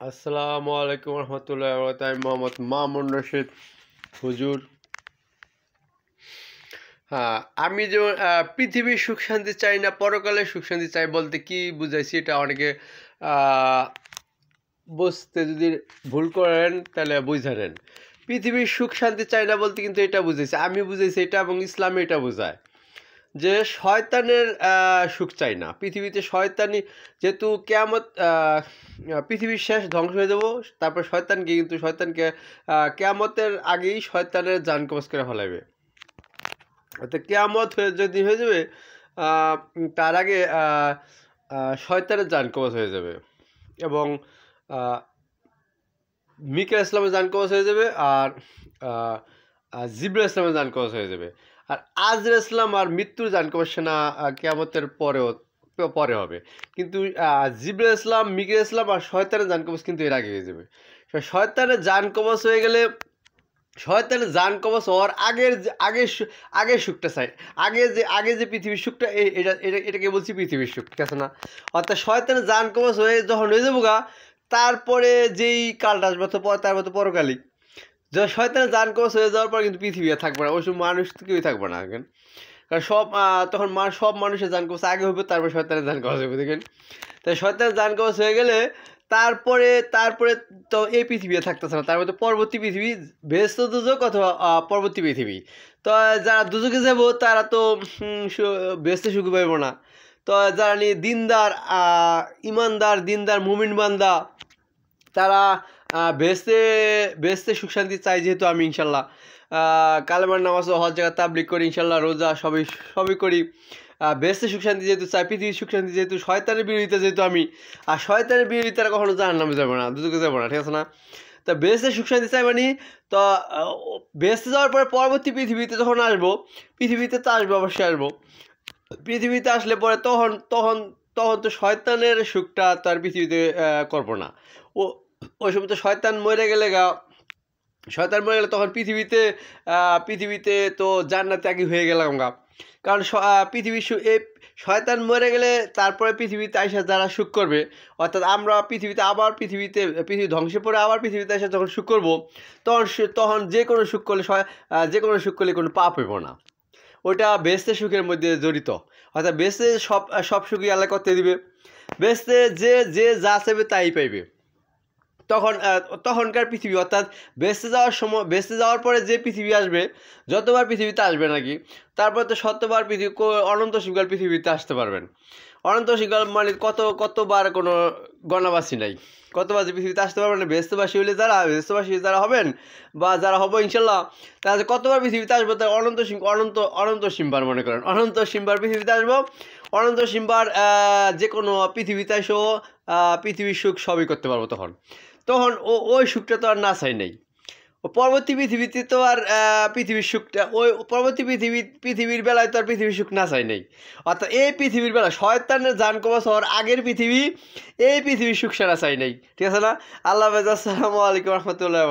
আসসালামু আলাইকুম রহমতুল্লাহ আমি মোহাম্মদ মামুন রশিদ হুজুর। হ্যাঁ, আমি যেমন পৃথিবীর সুখ শান্তি চাই না, পরকালে সুখ শান্তি চাই বলতে কি বুঝাইছি এটা অনেকে আহ, বুঝতে যদি ভুল করেন তাহলে বুঝে নেন। পৃথিবীর সুখ শান্তি চাই না বলতে কিন্তু এটা বুঝাইছে, আমি বুঝাইছি এটা, এবং ইসলামে এটা বোঝায় যে শয়তানের সুখ চাই না পৃথিবীতে। শয়তানি যেহেতু কেয়ামত, পৃথিবীর শেষ ধ্বংস হয়ে যাব, তারপর শয়তানকে কেয়ামতের আগেই শয়তানের জান কবজ করে ফেলাবে। অর্থাৎ কেয়ামত যদি হয়ে যাবে, তার আগে শয়তানের জান কবজ হয়ে যাবে, এবং মিকা ইসলামের জান কবজ হয়ে যাবে, আর জিবরা ইসলামের জান কবজ হয়ে যাবে। আর আজরা ইসলাম আর মৃত্যুর জান কবজ সেনা কেয়ামতের পরে হবে। কিন্তু জিবরা ইসলাম, মিকা ইসলাম আর শয়তানের জান কবজ কিন্তু এর আগে হয়ে যাবে। শয়তানের জান কবজ হয়ে গেলে, শয়তানের জান কবজ হওয়ার আগের সুখটা চাই। আগে যে পৃথিবীর সুখটা, এটাকে বলছি পৃথিবীর সুখ, ঠিক আছে না? অর্থাৎ শয়তানের জান কবজ হয়ে যখন হয়ে যাবো গা, তারপরে যেই কালটা আসবে তার মতো পরকালই। শয়তানের জান কবজ হয়ে যাওয়ার পর কিন্তু পৃথিবী আর থাকবে না, ওই সময় মানুষ তো কেউই থাকবে না। দেখেন, কারণ তখন সব মানুষের জান কবজ আগে হবে, তারপর শয়তানের জান কবজ হবে। দেখেন, তাই শয়তানের জান কবজ হয়ে গেলে তারপরে তো এই পৃথিবী থাকতেছে না, তার মধ্যে পরবর্তী পৃথিবী, বেহেশত দুজক অথবা পরবর্তী পৃথিবী। তো যারা দুজকে যাব তারা তো বেহেশতে সুখ পাইব না। তো যারা দিনদার, দিনদার মুমিন বান্দা, তারা বেহেশতে সুখ শান্তি চাই। যেহেতু আমি ইনশাল্লাহ কালেমার নামাজ ও হজ জায়গা তাবলিগ করি, ইনশাল্লাহ রোজা সবই করি, বেহেশতে সুখ শান্তি যেহেতু চাই, পৃথিবীর সুখ শান্তি যেহেতু, শয়তানের বিরোধিতা যেহেতু আমি, আর শয়তানের বিরোধিতারা কখনো জাহান্নামে যাবে না, দুজকে যাবো না, ঠিক আছে না? তো বেহেশতে সুখ শান্তি চাই মানে, তো বেহেশতে যাওয়ার পরে পরবর্তী পৃথিবীতে যখন আসবো, পৃথিবীতে তো আসবো, অবশ্যই আসবো। পৃথিবীতে আসলে পরে তখন তখন তখন তো শয়তানের সুখটা তার পৃথিবীতে করবো না। ও ওই সময় তো শয়তান মরে গেলে তখন পৃথিবীতে তো জান্নাতে আগে হয়ে গেলাম গা। কারণ এই শয়তান মরে গেলে তারপরে পৃথিবীতে আইসা যারা সুখ করবে, অর্থাৎ আমরা পৃথিবী ধ্বংসের পরে আবার পৃথিবীতে এসে যখন সুখ করবো, তখন যে কোনো সুখ করলে কোনো পাপ হইব না। ওটা বেহেশতের সুখের মধ্যে জড়িত। অর্থাৎ বেহেশতে সব সুখই আল্লাহ করতে দিবে। বেহেশতে যে যা চাইবে তাই পাইবে। তখনকার পৃথিবী, অর্থাৎ বেহেশতে যাওয়ার পরে যে পৃথিবী আসবে, যতবার পৃথিবীতে আসবে নাকি, তারপর তো শতবার অনন্ত শিবকাল পৃথিবীতে আসতে পারবেন। অনন্ত শিবকাল মানে কতবার কোনো গণাবাসী নাই, কতবার যে পৃথিবীতে আসতে পারবেন না। বেহেশতবাসী যারা হবেন বা যারা হবো ইনশাল্লাহ, তাহলে কতবার পৃথিবীতে আসবো, তার অনন্ত সিম্বার মনে করেন, অনন্ত সিম্বার পৃথিবীতে আসবো। অনন্ত সিম্বার যে কোনো পৃথিবীতে এসেও পৃথিবীর সুখ সবই করতে পারবো। তখন ওই সুখটা তো আর না চাই নাই। পরবর্তী পৃথিবীতে তো আর পৃথিবীর সুখটা, ওই পরবর্তী পৃথিবীর বেলায় তো আর পৃথিবীর সুখ না চাই নাই। অর্থাৎ এই পৃথিবীর বেলা শয়তানের জান কবজ হওয়ার আগের পৃথিবীর সুখ সারা চাই নাই, ঠিক আছে না? আল্লাহ হাফেজ, আসসালামু আলাইকুম রহমতুল্লাহ।